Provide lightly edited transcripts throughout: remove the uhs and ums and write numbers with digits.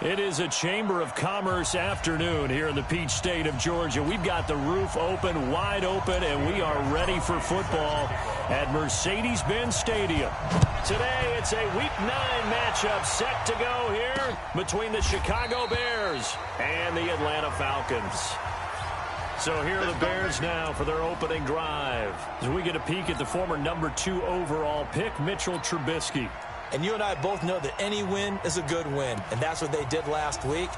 It is a Chamber of Commerce afternoon here in the Peach State of Georgia. We've got the roof open, wide open, and we are ready for football at Mercedes-Benz Stadium. Today, it's a Week 9 matchup set to go here between the Chicago Bears and the Atlanta Falcons. So here are the Bears now for their opening drive. As we get a peek at the former number 2 overall pick, Mitchell Trubisky. And you and I both know that any win is a good win, and that's what they did last week.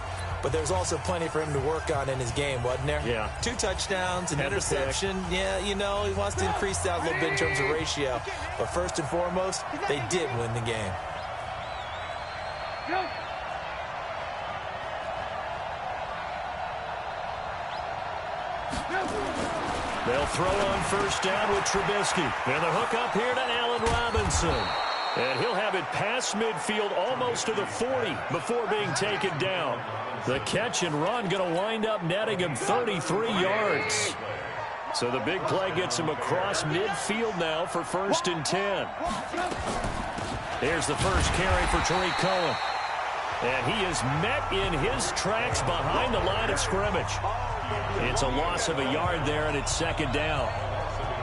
But there's also plenty for him to work on in his game, wasn't there? Yeah. 2 touchdowns, an interception. Yeah, you know, he wants to increase that a little bit in terms of ratio. But first and foremost, they did win the game. They'll throw on first down with Trubisky. And the hook up here to Allen Robinson. And he'll have it past midfield almost to the 40 before being taken down. The catch and run going to wind up netting him 33 yards. So the big play gets him across midfield now for 1st and 10. Here's the first carry for Tariq Cohen. And he is met in his tracks behind the line of scrimmage. It's a loss of a yard there, and it's 2nd down.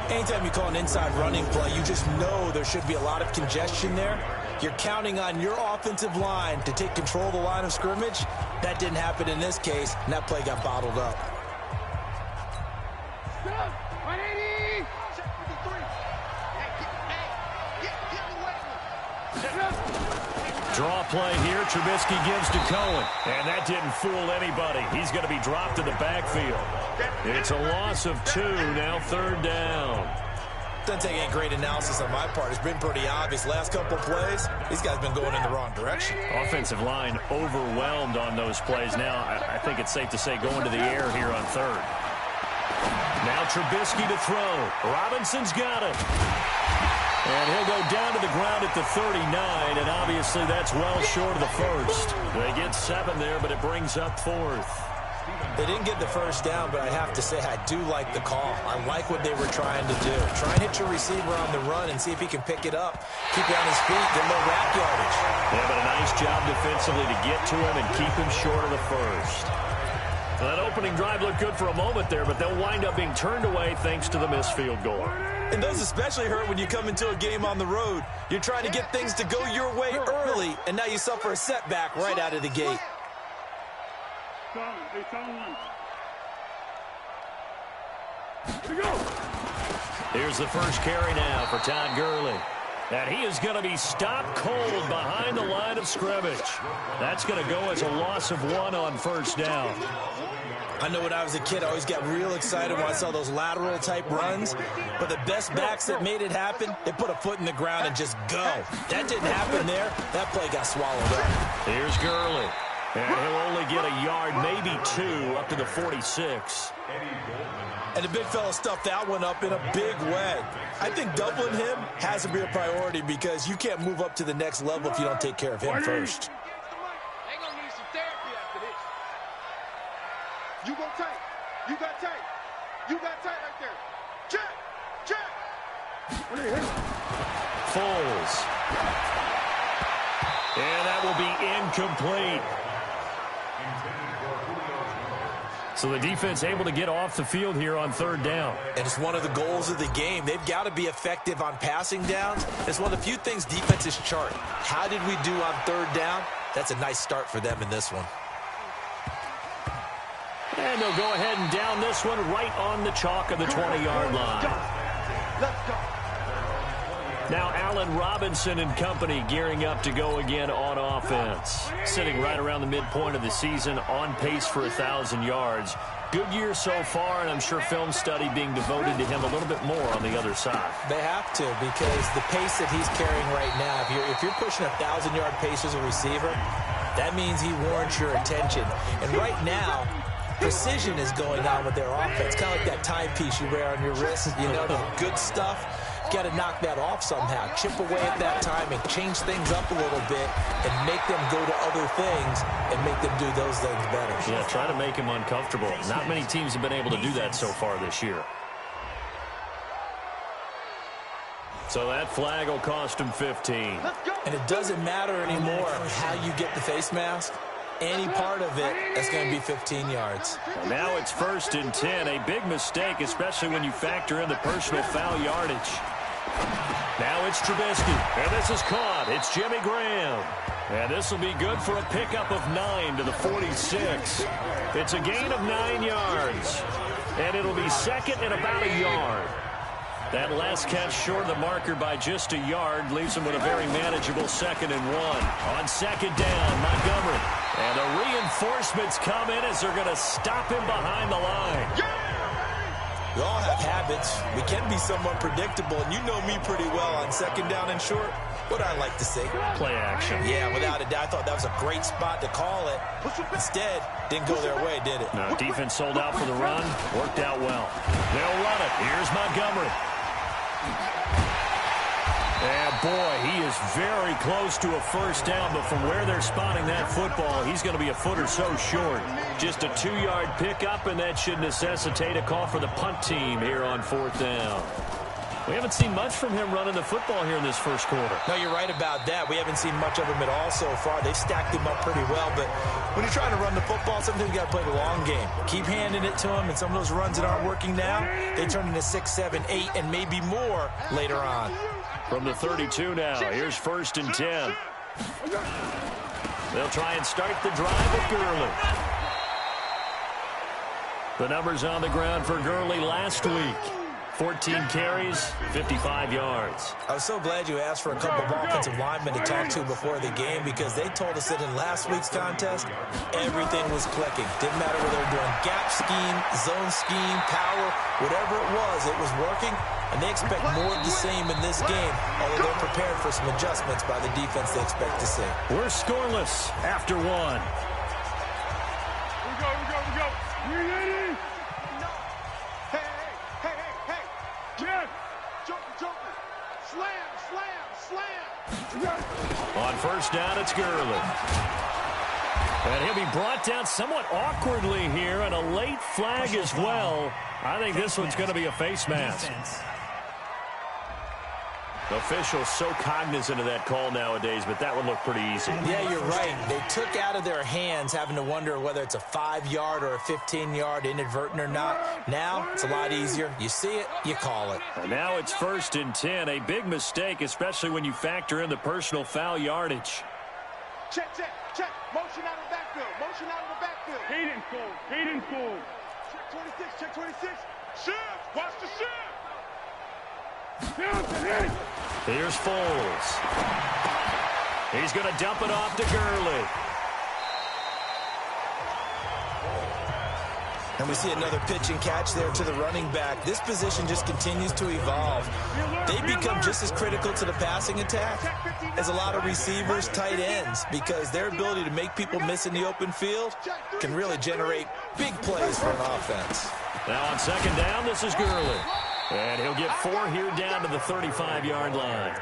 Anytime you call an inside running play, you just know there should be a lot of congestion there. You're counting on your offensive line to take control of the line of scrimmage. That didn't happen in this case, and that play got bottled up. Draw play here. Trubisky gives to Cohen. And that didn't fool anybody. He's going to be dropped in the backfield. It's a loss of 2, now 3rd down. Doesn't take any great analysis on my part. It's been pretty obvious. Last couple plays, these guys have been going in the wrong direction. Offensive line overwhelmed on those plays. Now, I think it's safe to say going to the air here on 3rd. Now Trubisky to throw. Robinson's got it. And he'll go down to the ground at the 39, and obviously that's well short of the first. They get 7 there, but it brings up 4th. They didn't get the first down, but I have to say I do like the call. I like what they were trying to do. Try and hit your receiver on the run and see if he can pick it up. Keep it on his feet, get a little rack yardage. Yeah, but a nice job defensively to get to him and keep him short of the first. Well, that opening drive looked good for a moment there, but they'll wind up being turned away thanks to the missed field goal. And those especially hurt when you come into a game on the road. You're trying to get things to go your way early, and now you suffer a setback right out of the gate. Here's the first carry now for Todd Gurley. And he is going to be stopped cold behind the line of scrimmage. That's going to go as a loss of 1 on 1st down. I know when I was a kid, I always got real excited when I saw those lateral-type runs. But the best backs that made it happen, they put a foot in the ground and just go. That didn't happen there. That play got swallowed up. Here's Gurley. And he'll only get a yard, maybe 2, up to the 46. And the big fella stuffed that one up in a big way. I think doubling him has to be a priority because you can't move up to the next level if you don't take care of him first. They're going to need some therapy after this. You go tight. You got tight. You got tight right there. Check. Check. Foles. And that will be incomplete. So the defense able to get off the field here on 3rd down. And it's one of the goals of the game. They've got to be effective on passing downs. It's one of the few things defenses chart. How did we do on 3rd down? That's a nice start for them in this one. And they'll go ahead and down this one right on the chalk of the 20-yard line. Let's go. Now Allen Robinson and company gearing up to go again on offense. Sitting right around the midpoint of the season, on pace for 1,000 yards. Good year so far, and I'm sure film study being devoted to him a little bit more on the other side. They have to, because the pace that he's carrying right now, if you're pushing a 1,000-yard pace as a receiver, that means he warrants your attention. And right now, precision is going on with their offense, kind of like that timepiece you wear on your wrist. You know, the good stuff. Got to knock that off somehow. Chip away at that timing, change things up a little bit, and make them go to other things and make them do those things better. Yeah, try to make him uncomfortable. Not many teams have been able to do that so far this year. So that flag will cost him 15. And it doesn't matter anymore how you get the face mask. any part of it, that's going to be 15 yards. Well, now it's 1st and 10. A big mistake, especially when you factor in the personal foul yardage. Now it's Trubisky, and this is caught. It's Jimmy Graham. And this will be good for a pickup of 9 to the 46. It's a gain of 9 yards. And it'll be 2nd and about a yard. That last catch short of the marker by just a yard leaves him with a very manageable 2nd and 1. On 2nd down, Montgomery. And the reinforcements come in as they're going to stop him behind the line. We all have habits. We can be somewhat predictable, and you know me pretty well on 2nd down and short. What I like to say? Play action. Yeah, without a doubt. I thought that was a great spot to call it. Instead, didn't go their way, did it? No, defense sold out for the run. Worked out well. They'll run it. Here's Montgomery. And, boy, he is very close to a 1st down, but from where they're spotting that football, he's going to be a foot or so short. Just a 2-yard pickup, and that should necessitate a call for the punt team here on 4th down. We haven't seen much from him running the football here in this 1st quarter. No, you're right about that. We haven't seen much of him at all so far. They've stacked him up pretty well, but when you're trying to run the football, sometimes you got to play the long game. Keep handing it to him, and some of those runs that aren't working now, they turn into 6, 7, 8, and maybe more later on. From the 32 now, here's 1st and 10. They'll try and start the drive with Gurley. The numbers on the ground for Gurley last week. 14 carries, 55 yards. I was so glad you asked for a couple of offensive linemen to talk to before the game, because they told us that in last week's contest, everything was clicking. Didn't matter whether they were doing gap scheme, zone scheme, power, whatever it was working. And they expect more of the same in this game, although they're prepared for some adjustments by the defense they expect to see. We're scoreless after 1. We go. We ready? Hey. Yeah. Joker. Slam. On 1st down, it's Gurley. And he'll be brought down somewhat awkwardly here, and a late flag as well. I think this one's going to be a face mask. Officials so cognizant of that call nowadays, but that would look pretty easy. Yeah, you're right. They took out of their hands having to wonder whether it's a 5-yard or a 15-yard inadvertent or not. Now, it's a lot easier. You see it, you call it. And now it's 1st and 10. A big mistake, especially when you factor in the personal foul yardage. Check. Motion out of the backfield. Hayden full. Check 26. Shift. Watch the shift. Here's Foles. He's going to dump it off to Gurley. And we see another pitch and catch there to the running back. This position just continues to evolve. They become just as critical to the passing attack as a lot of receivers, tight ends, because their ability to make people miss in the open field can really generate big plays for an offense. Now on 2nd down, this is Gurley. And he'll get 4 here down to the 35-yard line.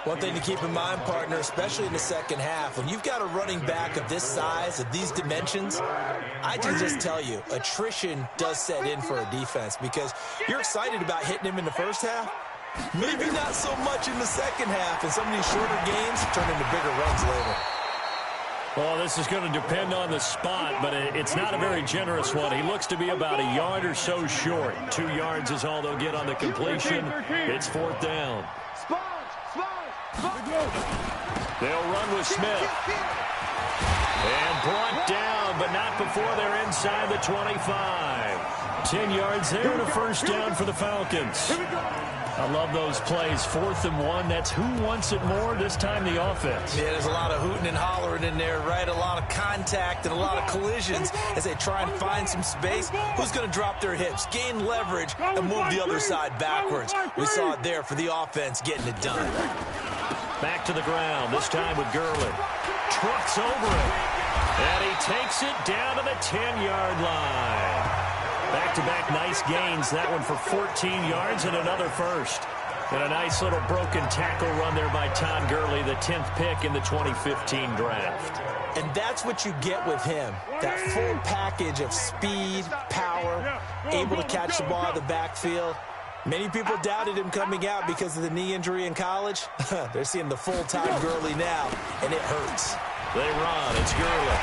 One thing to keep in mind, partner, especially in the second half, when you've got a running back of this size, of these dimensions, I can just tell you, attrition does set in for a defense, because you're excited about hitting him in the first half. Maybe not so much in the second half, and some of these shorter games turn into bigger runs later. Well, this is going to depend on the spot, but it's not a very generous one. He looks to be about a yard or so short. 2 yards is all they'll get on the completion. It's 4th down. They'll run with Smith. And brought down, but not before they're inside the 25. 10 yards there and a 1st down for the Falcons. I love those plays. 4th and 1. That's who wants it more, this time the offense. Yeah, there's a lot of hooting and hollering in there, right? A lot of contact and a lot of collisions as they try and find some space. Who's going to drop their hips, gain leverage, and move the other side backwards? We saw it there for the offense getting it done. Back to the ground, this time with Gurley. Trucks over it. And he takes it down to the 10-yard line. Back-to-back nice gains. That one for 14 yards and another 1st. And a nice little broken tackle run there by Todd Gurley, the 10th pick in the 2015 draft. And that's what you get with him. That full package of speed, power, able to catch the ball in the backfield. Many people doubted him coming out because of the knee injury in college. They're seeing the full Todd Gurley now, and it hurts. They run. It's Gurley.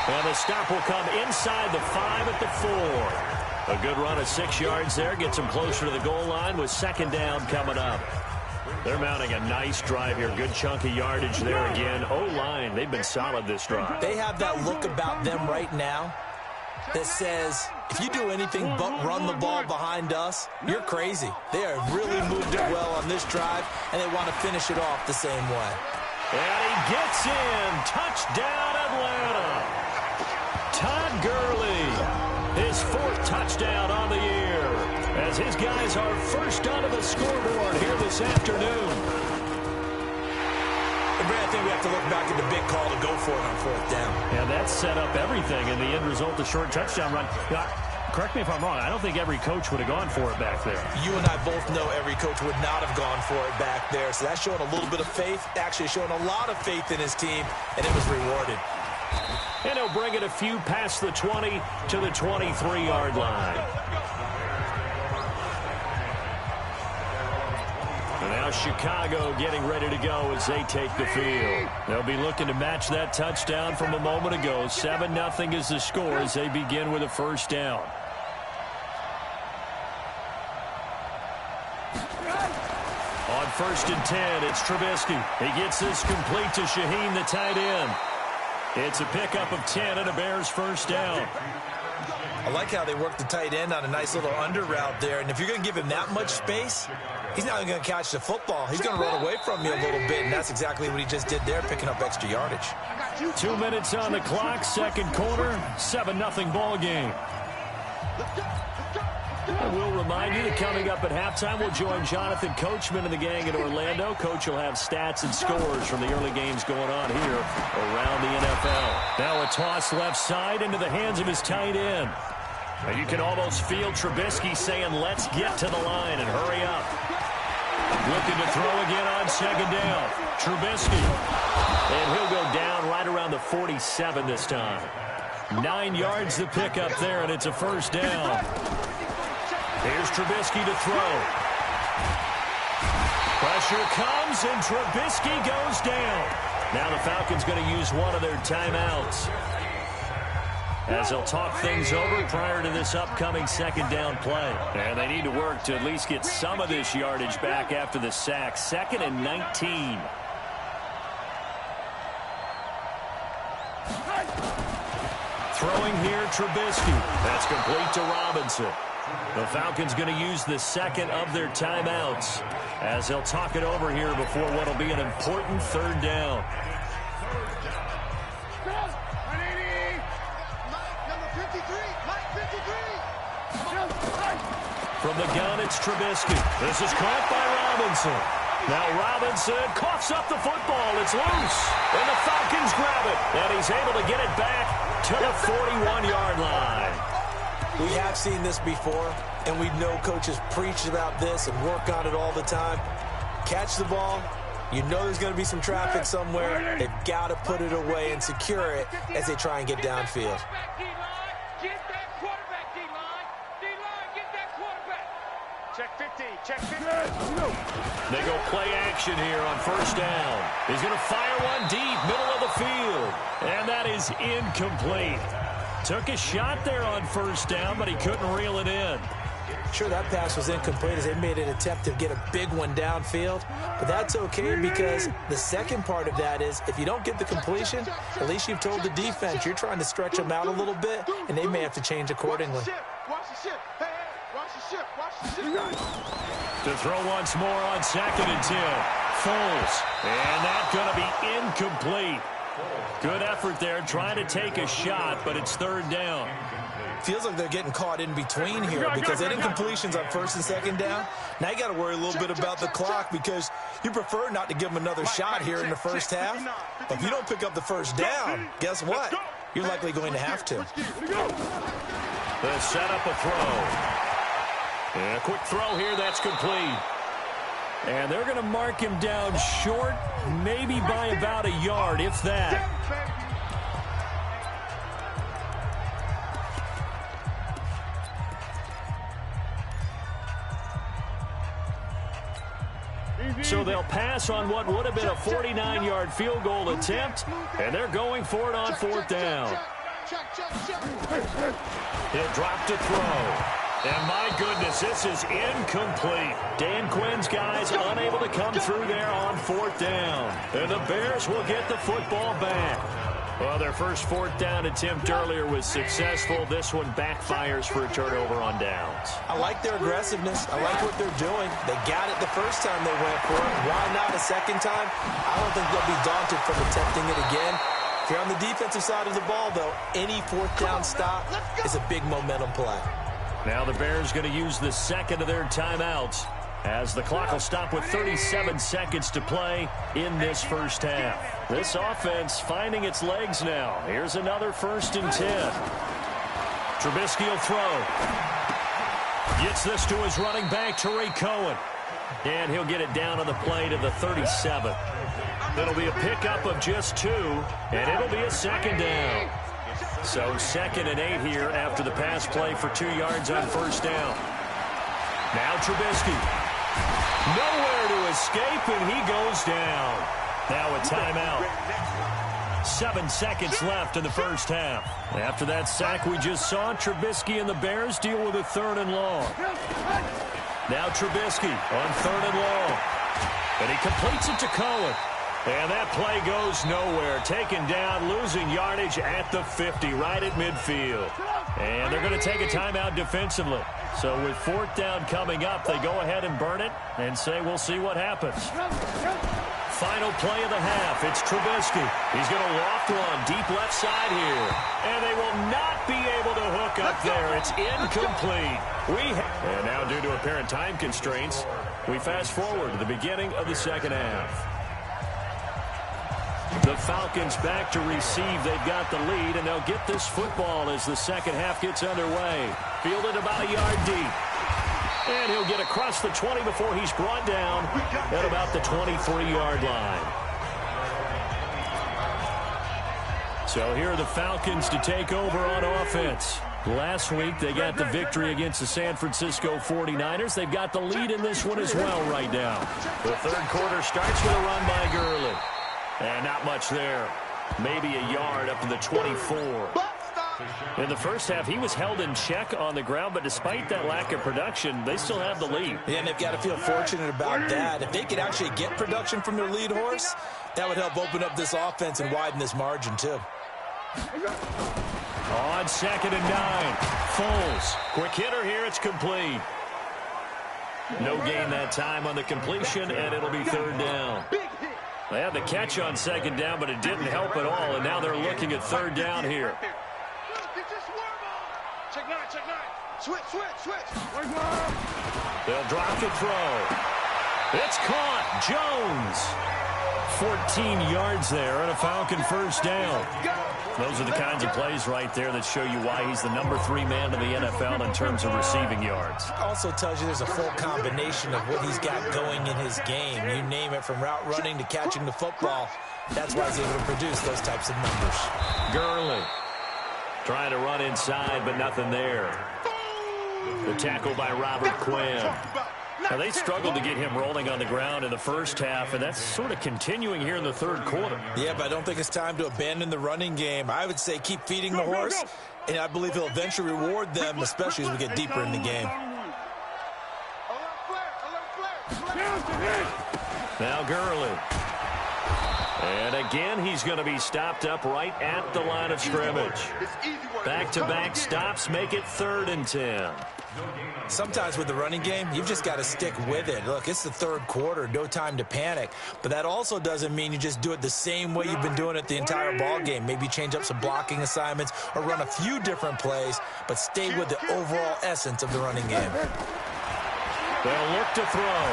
And the stop will come inside the 5 at the 4. A good run of 6 yards there. Gets them closer to the goal line with second down coming up. They're mounting a nice drive here. Good chunk of yardage there again. O-line, they've been solid this drive. They have that look about them right now that says, if you do anything but run the ball behind us, you're crazy. They have really moved it well on this drive, and they want to finish it off the same way. And he gets in. Touchdown, Atlanta. Todd Gurley, his 4th touchdown on the year, as his guys are first onto the scoreboard here this afternoon. Brad, I think we have to look back at the big call to go for it on 4th down. Yeah, that set up everything, and the end result, a short touchdown run. Correct me if I'm wrong. I don't think every coach would have gone for it back there. You and I both know every coach would not have gone for it back there, so that's showing a little bit of faith, actually showing a lot of faith in his team, and it was rewarded. And he'll bring it a few past the 20 to the 23-yard line. And now Chicago getting ready to go as they take the field. They'll be looking to match that touchdown from a moment ago. 7-0 is the score as they begin with a first down. On 1st and 10, it's Trubisky. He gets this complete to Shaheen, the tight end. It's a pickup of 10 and a Bears first down. I like how they work the tight end on a nice little under route there. And if you're going to give him that much space, he's not going to catch the football. He's going to run away from you a little bit, and that's exactly what he just did there, picking up extra yardage. 2 minutes on the clock, second quarter, 7-0 ball game. I will remind you that coming up at halftime, we'll join Jonathan Coachman and the gang in Orlando. Coach will have stats and scores from the early games going on here around the NFL. Now a toss left side into the hands of his tight end. And you can almost feel Trubisky saying, let's get to the line and hurry up. Looking to throw again on second down. Trubisky. And he'll go down right around the 47 this time. 9 yards the pickup there, and it's a first down. Here's Trubisky to throw. Pressure comes, and Trubisky goes down. Now the Falcons going to use one of their timeouts, as they'll talk things over prior to this upcoming second down play. And they need to work to at least get some of this yardage back after the sack. 2nd and 19. Throwing here, Trubisky. That's complete to Robinson. The Falcons going to use the second of their timeouts, as they'll talk it over here before what will be an important third down. From the gun, it's Trubisky. This is caught by Robinson. Now Robinson coughs up the football. It's loose. And the Falcons grab it. And he's able to get it back to the 41-yard line. We have seen this before, and we know coaches preach about this and work on it all the time. Catch the ball. You know there's going to be some traffic somewhere. They've got to put it away and secure it as they try and get downfield. Check 50, check 50. They go play action here on first down. He's going to fire one deep, middle of the field. And that is incomplete. Took a shot there on first down, but he couldn't reel it in. Sure, that pass was incomplete as they made an attempt to get a big one downfield. But that's okay, because the second part of that is if you don't get the completion, at least you've told the defense you're trying to stretch them out a little bit, and they may have to change accordingly. Watch the ship. Hey, watch the ship. Watch the ship. To throw once more on 2nd and 10. Foles. And that's going to be incomplete. Good effort there, trying to take a shot, but it's third down. Feels like they're getting caught in between here because they had incompletions on 1st and 2nd down. Now you got to worry a little bit about the clock because you prefer not to give them another shot here in the first half. But if you don't pick up the first down, guess what? You're likely going to have to. They'll set up a throw. And a quick throw here, that's complete. And they're going to mark him down short, maybe by about a yard, if that. So So they'll pass on what would have been a 49-yard field goal attempt, and they're going for it on fourth down. He'll drop to throw. And my goodness, this is incomplete. Dan Quinn's guys unable to come through there on fourth down. And the Bears will get the football back. Well, their first fourth down attempt earlier was successful. This one backfires for a turnover on downs. I like their aggressiveness. I like what they're doing. They got it the first time they went for it. Why not a second time? I don't think they'll be daunted from attempting it again. If you're on the defensive side of the ball, though, any fourth down stop is a big momentum play. Now the Bears going to use the second of their timeouts as the clock will stop with 37 seconds to play in this first half. This offense finding its legs now. Here's another 1st and 10. Trubisky will throw. Gets this to his running back, Tariq Cohen. And he'll get it down on the play to the 37. It'll be a pickup of just 2, and it'll be a second down. So 2nd and 8 here after the pass play for 2 yards on first down. Now Trubisky. Nowhere to escape, and he goes down. Now a timeout. 7 seconds left in the first half. After that sack we just saw, Trubisky and the Bears deal with a 3rd and long. Now Trubisky on 3rd and long. And he completes it to Cohen. And that play goes nowhere. Taken down, losing yardage at the 50, right at midfield. And they're going to take a timeout defensively. So with 4th down coming up, they go ahead and burn it and say, we'll see what happens. Final play of the half. It's Trubisky. He's going to loft one deep left side here. And they will not be able to hook up there. It's incomplete. And now due to apparent time constraints, we fast forward to the beginning of the second half. The Falcons back to receive. They've got the lead, and they'll get this football as the second half gets underway. Fielded about a yard deep. And he'll get across the 20 before he's brought down at about the 23-yard line. So here are the Falcons to take over on offense. Last week, they got the victory against the San Francisco 49ers. They've got the lead in this one as well right now. The third quarter starts with a run by Gurley. And not much there. Maybe a yard up to the 24. In the first half, he was held in check on the ground, but despite that lack of production, they still have the lead. Yeah, and they've got to feel fortunate about that. If they could actually get production from their lead horse, that would help open up this offense and widen this margin, too. On 2nd and 9. Foles. Quick hitter here. It's complete. No gain that time on the completion, and it'll be 3rd down. They had the catch on 2nd down, but it didn't help at all, and now they're looking at 3rd down here. Check 9, check 9. Switch. They'll drop the throw. It's caught. Jones. 14 yards there and a Falcon 1st down. Those are the kinds of plays right there that show you why he's the number 3 man in the NFL in terms of receiving yards. Also tells you there's a full combination of what he's got going in his game. You name it, from route running to catching the football. That's why he's able to produce those types of numbers. Gurley trying to run inside, but nothing there. The tackle by Robert Quinn. Now, they struggled to get him rolling on the ground in the first half, and that's sort of continuing here in the third quarter. Yeah, but I don't think it's time to abandon the running game. I would say keep feeding the horse, and I believe he'll eventually reward them, especially as we get deeper in the game. Now Gurley. And again, he's going to be stopped up right at the line of scrimmage. Back-to-back stops make it 3rd and 10. Sometimes with the running game, you've just got to stick with it. Look, it's the third quarter, no time to panic. But that also doesn't mean you just do it the same way you've been doing it the entire ball game. Maybe change up some blocking assignments or run a few different plays, but stay with the overall essence of the running game. They'll look to throw.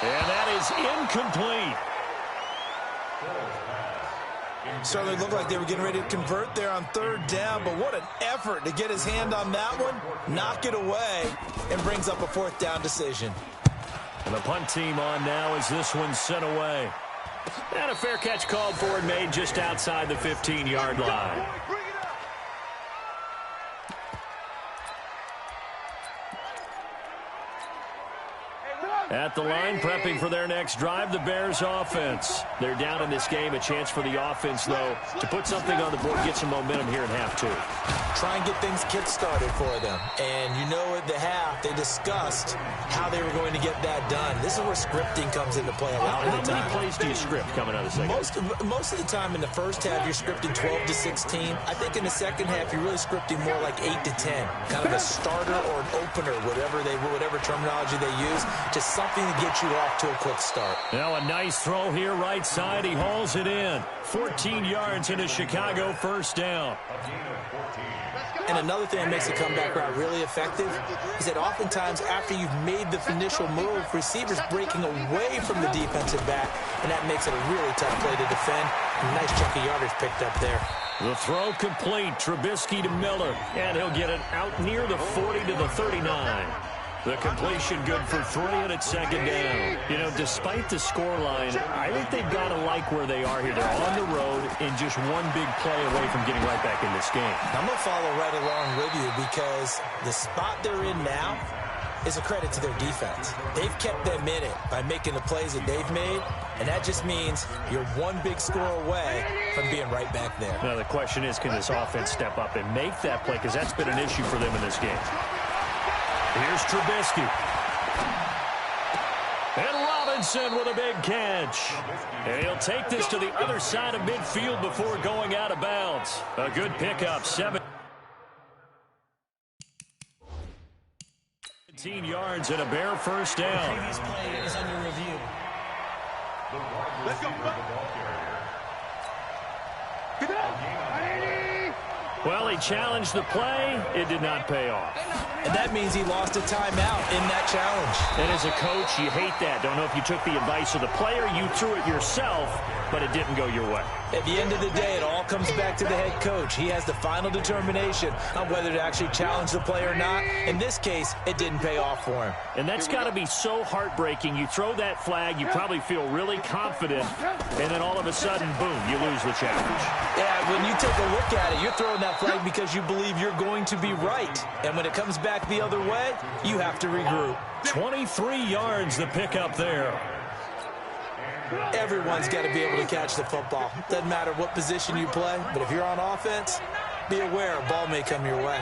And that is incomplete. Certainly looked like they were getting ready to convert there on 3rd down, but what an effort to get his hand on that one, knock it away, and brings up a 4th down decision. And the punt team on now as this one's sent away. And a fair catch called for and made just outside the 15-yard line. At the line, prepping for their next drive, the Bears offense. They're down in this game. A chance for the offense, though, to put something on the board, get some momentum here in half two. Try and get things kick-started for them. And you know at the half, they discussed how they were going to get that done. This is where scripting comes into play a lot of the time. How many plays do you script coming out of the second? Most of the time in the first half, you're scripting 12 to 16. I think in the second half, you're really scripting more like 8 to 10. Kind of a starter or an opener, whatever terminology they use, just something to get you off to a quick start. Now a nice throw here right side. He hauls it in. 14 yards into Chicago, first down. And another thing that makes a comeback route really effective is that oftentimes after you've made the initial move, receivers breaking away from the defensive back, and that makes it a really tough play to defend. A nice chunk of yardage picked up there. The throw complete. Trubisky to Miller, and he'll get it out near the 40 to the 39. The completion good for 3, and it's second down. You know, despite the scoreline, I think they've got to like where they are here. They're on the road and just one big play away from getting right back in this game. I'm going to follow right along with you because the spot they're in now is a credit to their defense. They've kept them in it by making the plays that they've made, and that just means you're one big score away from being right back there. Now, the question is, can this offense step up and make that play? Because that's been an issue for them in this game. Here's Trubisky. And Robinson with a big catch. And he'll take this to the other side of midfield before going out of bounds. A good pickup, 17 yards and a Bear first down. Previous play is under review. Let's go. Get up. Well, he challenged the play. It did not pay off. And that means he lost a timeout in that challenge. And as a coach, you hate that. Don't know if you took the advice of the player, you threw it yourself, but it didn't go your way. At the end of the day, it all comes back to the head coach. He has the final determination on whether to actually challenge the play or not. In this case, it didn't pay off for him. And that's got to be so heartbreaking. You throw that flag, you probably feel really confident, and then all of a sudden, boom, you lose the challenge. Yeah, when you take a look at it, you're throwing that flag because you believe you're going to be right. And when it comes back the other way, you have to regroup. 23 yards the pickup there. Everyone's got to be able to catch the football. Doesn't matter what position you play, but if you're on offense, be aware a ball may come your way.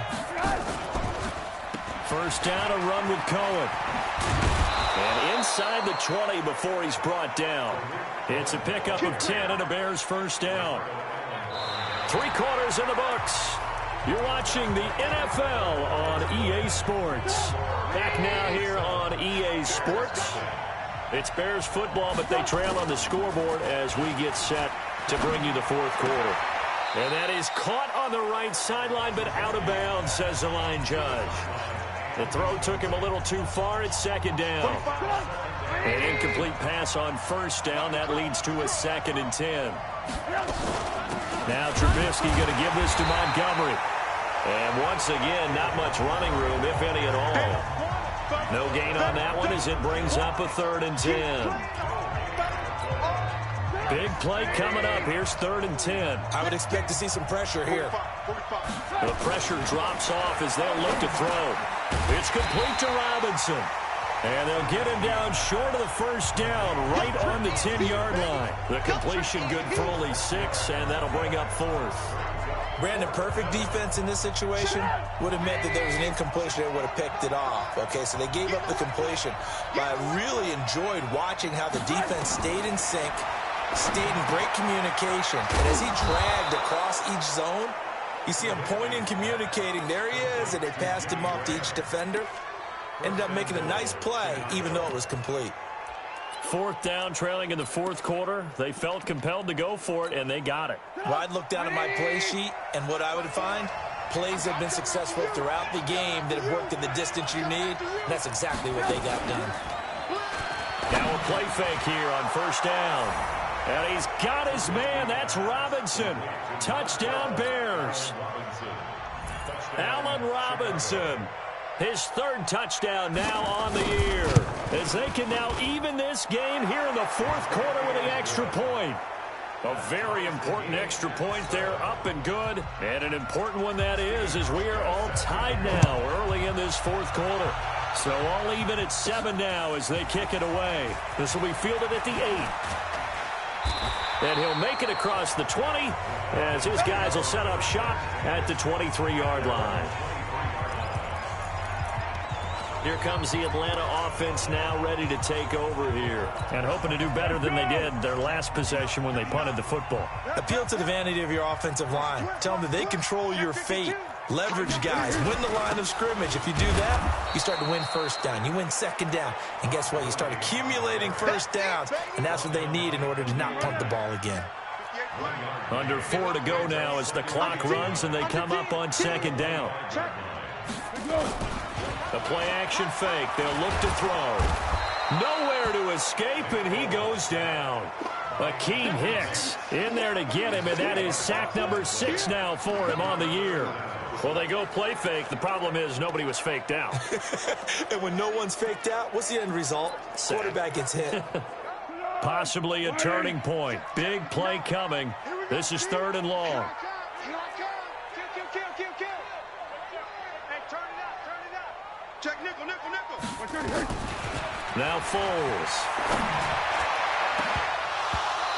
First down, a run with Cohen. And inside the 20 before he's brought down. It's a pickup of 10 and a Bears first down. 3 quarters in the books. You're watching the NFL on EA Sports. Back now here on EA Sports. It's Bears football, but they trail on the scoreboard as we get set to bring you the fourth quarter. And that is caught on the right sideline, but out of bounds, says the line judge. The throw took him a little too far. It's second down. An incomplete pass on first down. That leads to a 2nd and 10. Now Trubisky going to give this to Montgomery. And once again, not much running room, if any at all. No gain on that one as it brings up a 3rd and 10. Big play coming up. Here's 3rd and 10. I would expect to see some pressure here. The pressure drops off as they'll look to throw. It's complete to Robinson. And they'll get him down short of the first down, right on the 10-yard line. The completion good for only 6, and that'll bring up 4th. Brandon, perfect defense in this situation would have meant that there was an incompletion that would have picked it off. Okay, so they gave up the completion. But I really enjoyed watching how the defense stayed in sync, stayed in great communication. And as he dragged across each zone, you see him pointing, communicating. There he is, and they passed him off to each defender. Ended up making a nice play, even though it was complete. 4th down, trailing in the 4th quarter. They felt compelled to go for it, and they got it. Well, I'd look down at my play sheet, and what I would find, plays have been successful throughout the game that have worked in the distance you need, and that's exactly what they got done. Now a play fake here on first down. And he's got his man. That's Robinson. Touchdown, Bears. Allen Robinson. His 3rd touchdown now on the year. As they can now even this game here in the 4th quarter with an extra point. A very important extra point there, up and good. And an important one that is, as we are all tied now early in this 4th quarter. So all even at 7 now as they kick it away. This will be fielded at the 8. And he'll make it across the 20 as his guys will set up shop at the 23-yard line. Here comes the Atlanta offense now ready to take over here and hoping to do better than they did their last possession when they punted the football. Appeal to the vanity of your offensive line. Tell them that they control your fate. Leverage guys. Win the line of scrimmage. If you do that, you start to win first down. You win second down. And guess what? You start accumulating first downs. And that's what they need in order to not punt the ball again. Under 4 to go now as the clock runs and they come up on second down. The play-action fake. They'll look to throw. Nowhere to escape, and he goes down. Akeem Hicks in there to get him, and that is sack number 6 now for him on the year. Well, they go play fake. The problem is nobody was faked out. And when no one's faked out, what's the end result? Sack. Quarterback gets hit. Possibly a turning point. Big play coming. This is 3rd and long. Check nickel, nickel, nickel. Now Foles.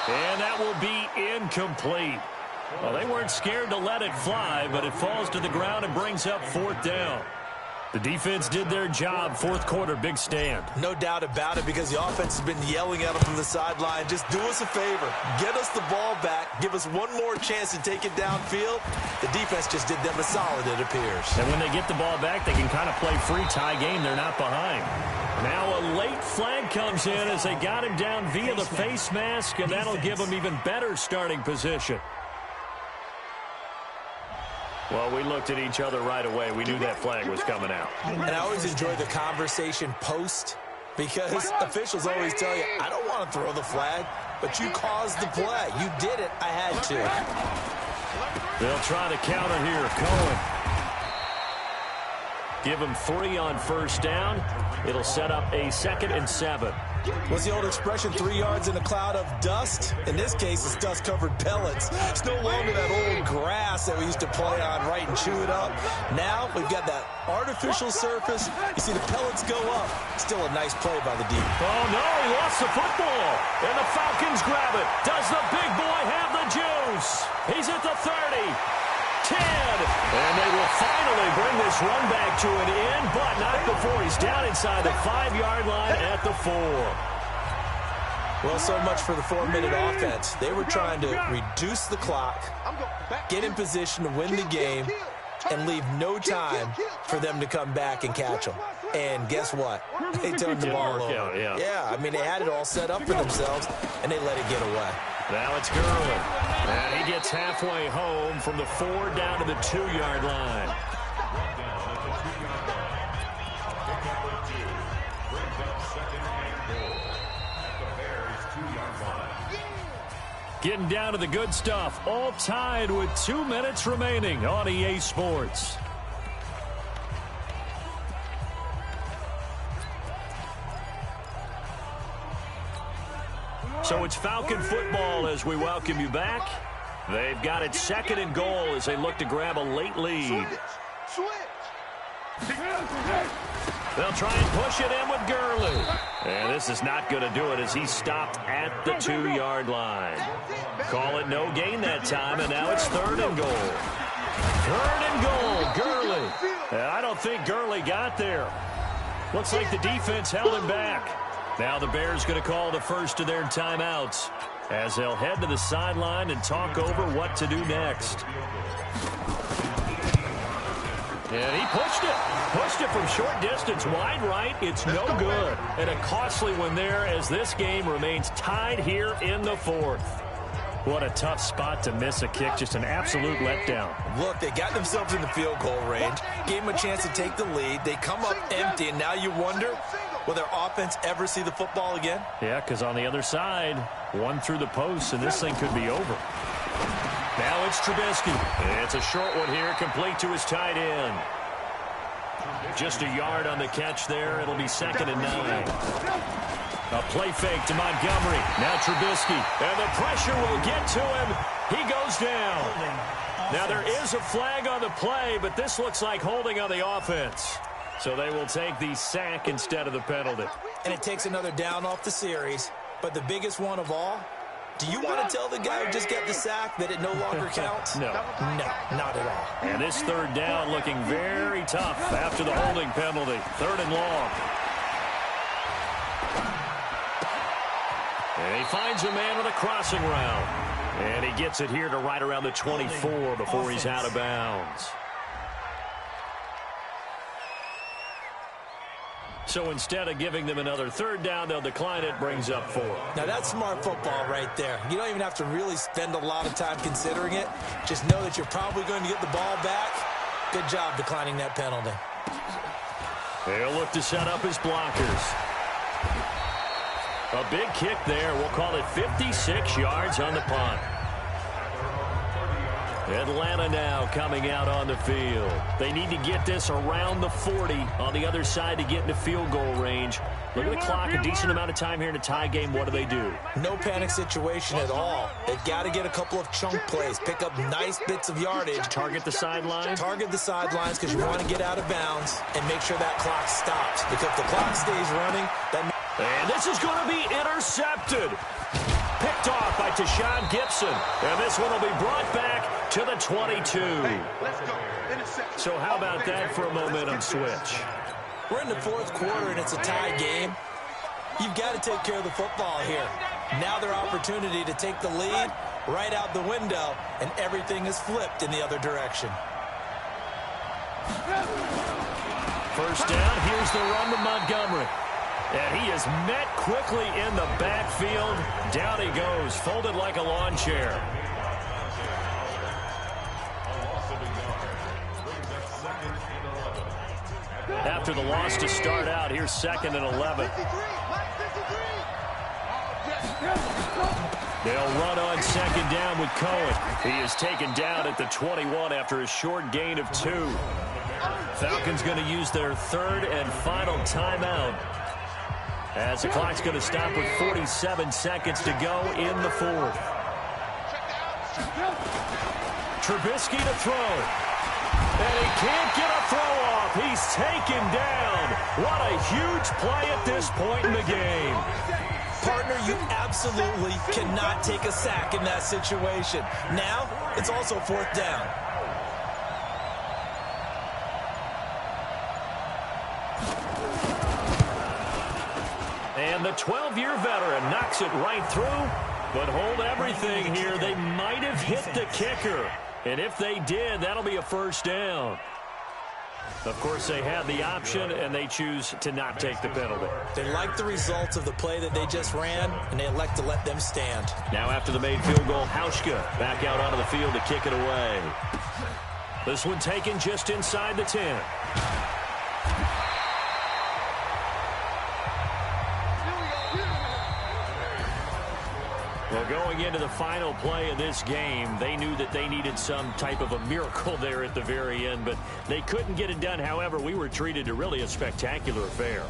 And that will be incomplete. Well, they weren't scared to let it fly, but it falls to the ground and brings up 4th down. The defense did their job. 4th quarter, big stand. No doubt about it, because the offense has been yelling at them from the sideline. Just do us a favor. Get us the ball back. Give us one more chance to take it downfield. The defense just did them a solid, it appears. And when they get the ball back, they can kind of play free tie game. They're not behind. Now a late flag comes in as they got him down via the face mask, and that'll give them even better starting position. Well, we looked at each other right away. We knew that flag was coming out. And I always enjoy the conversation post, because officials always tell you, I don't want to throw the flag, but you caused the play. You did it. I had to. They'll try the counter here. Cohen. Give him 3 on 1st down. It'll set up a 2nd and 7. What's the old expression, 3 yards in a cloud of dust? In this case, it's dust-covered pellets. It's no longer that old grass that we used to play on, right, and chew it up. Now we've got that artificial surface. You see the pellets go up. Still a nice play by the D. Oh, no, he lost the football. And the Falcons grab it. Does the big boy have the juice? He's at the 30. 10. And they will finally bring this run back to an end, but not before he's down inside the 5-yard line at the 4. Well, so much for the 4-minute offense. They were trying to reduce the clock, get in position to win the game, and leave no time for them to come back and catch them. And guess what? They turned the ball over. Yeah, I mean, they had it all set up for themselves, and they let it get away. Now it's Gurley. And he gets halfway home from the 4 down to the 2-yard line. Getting down to the good stuff. All tied with 2 minutes remaining on EA Sports. So it's Falcon football as we welcome you back. They've got it 2nd and goal as they look to grab a late lead. They'll try and push it in with Gurley. And this is not going to do it as he's stopped at the 2-yard line. Call it no gain that time, and now it's 3rd and goal. 3rd and goal, Gurley. I don't think Gurley got there. Looks like the defense held him back. Now the Bears going to call the first of their timeouts as they'll head to the sideline and talk over what to do next. And he pushed it from short distance, wide right. It's no good. And a costly one there as this game remains tied here in the 4th. What a tough spot to miss a kick. Just an absolute letdown. Look, they got themselves in the field goal range, gave them a chance to take the lead. They come up empty, and now you wonder, will their offense ever see the football again? Yeah, because on the other side, one through the post, and this thing could be over. Now it's Trubisky. It's a short one here, complete to his tight end. Just a yard on the catch there. It'll be 2nd and 9. A play fake to Montgomery. Now Trubisky. And the pressure will get to him. He goes down. Now there is a flag on the play, but this looks like holding on the offense. So they will take the sack instead of the penalty. And it takes another down off the series. But the biggest one of all, do you want to tell the guy who just got the sack that it no longer counts? No. No, not at all. And this third down looking very tough after the holding penalty. 3rd and long. And he finds a man with a crossing route. And he gets it here to right around the 24 before he's out of bounds. So instead of giving them another 3rd down, they'll decline it, brings up 4. Now that's smart football right there. You don't even have to really spend a lot of time considering it. Just know that you're probably going to get the ball back. Good job declining that penalty. They'll look to set up his blockers. A big kick there. We'll call it 56 yards on the punt. Atlanta now coming out on the field. They need to get this around the 40 on the other side to get into field goal range. Look at the clock, a decent amount of time here in a tie game. What do? No panic situation at all. They've got to get a couple of chunk plays, pick up nice bits of yardage. Target the sidelines? Target the sidelines because you want to get out of bounds and make sure that clock stops. Because if the clock stays running, that... And this is going to be intercepted. Picked off by Tashawn Gibson. And this one will be brought back to the 22. Hey, let's go. Intercept. So how about that for a momentum switch? We're in the 4th quarter, and it's a tie game. You've got to take care of the football here. Now their opportunity to take the lead right out the window, and everything is flipped in the other direction. First down, here's the run to Montgomery. And he is met quickly in the backfield. Down he goes, folded like a lawn chair. After the loss to start out, here's 2nd and 11. They'll run on 2nd down with Cohen. He is taken down at the 21 after a short gain of 2. Falcons going to use their 3rd and final timeout, as the clock's going to stop with 47 seconds to go in the 4th. Trubisky to throw. And he can't get a throw off. He's taken down. What a huge play at this point in the game. Partner, you absolutely cannot take a sack in that situation. Now, it's also 4th down. And the 12-year veteran knocks it right through. But hold everything here. They might have hit the kicker. And if they did, that'll be a 1st down. Of course, they had the option, and they choose to not take the penalty. They like the results of the play that they just ran, and they elect to let them stand. Now after the made field goal, Hauschka back out onto the field to kick it away. This one taken just inside the 10. Well, going into the final play of this game, they knew that they needed some type of a miracle there at the very end, but they couldn't get it done. However, we were treated to really a spectacular affair.